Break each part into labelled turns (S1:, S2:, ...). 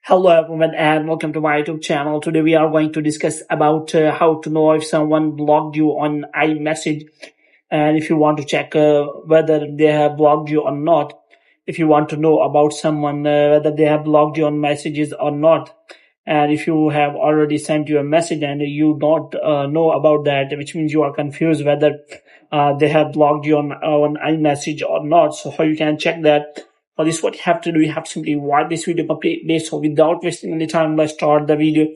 S1: Hello everyone and welcome to my YouTube channel. Today we are going to discuss about how to know if someone blocked you on iMessage, and if you want to check whether they have blocked you or not. If you want to know about someone whether they have blocked you on messages or not, and if you have already sent you a message and you don't know about that, which means you are confused whether they have blocked you on iMessage or not. So how you can check that? For this, what you have to do, you have to simply watch this video completely. So without wasting any time, let's start the video.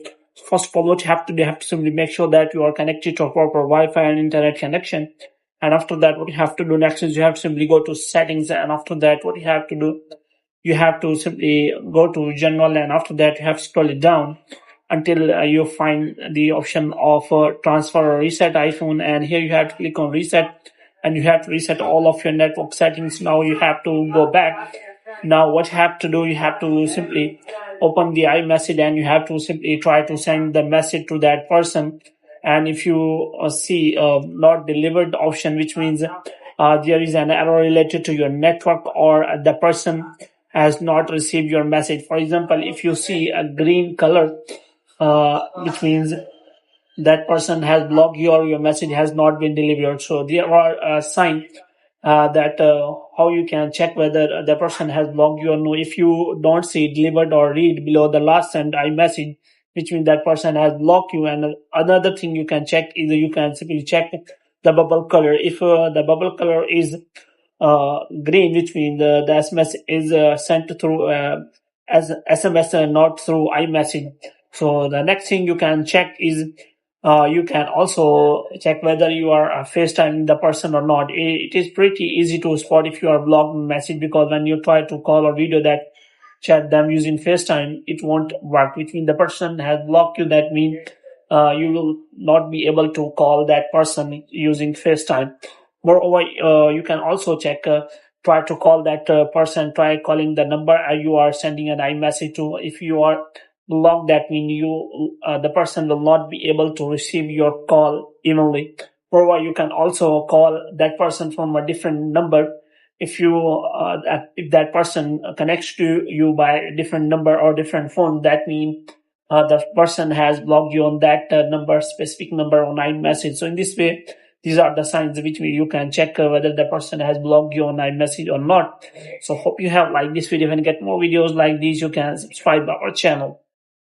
S1: First of all, what you have to simply make sure that you are connected to a proper Wi-Fi and internet connection. And after that, what you have to do next is you have to simply go to settings. And after that, what you have to do, you have to simply go to general. And after that, you have to scroll it down until you find the option of transfer or reset iPhone. And here you have to click on reset. And you have to reset all of your network settings. Now you have to go back. Now what you have to do, you have to simply open the iMessage and you have to simply try to send the message to that person. And if you see not delivered option, which means there is an error related to your network or the person has not received your message. For example, if you see a green color, which means that person has blocked you or your message has not been delivered. So there are signs that how you can check whether the person has blocked you or no. If you don't see delivered or read below the last sent iMessage, which means that person has blocked you. And another thing you can check is you can simply check the bubble color. If the bubble color is green, which means the SMS is sent through as SMS, not through iMessage. So the next thing you can check is you can also check whether you are FaceTiming the person or not. It is pretty easy to spot if you are blocked message, because when you try to call or video that chat them using FaceTime, it won't work. Which means the person has blocked you. That means you will not be able to call that person using FaceTime. Moreover, you can also check, try to call that person, try calling the number you are sending an iMessage to. If you are blocked, that means the person will not be able to receive your call evenly. Moreover, you can also call that person from a different number. If that person connects to you by a different number or different phone, that means the person has blocked you on that specific number on iMessage. So in this way, these are the signs which you can check whether the person has blocked you on iMessage or not. So hope you have liked this video. And get more videos like these, you can subscribe our channel.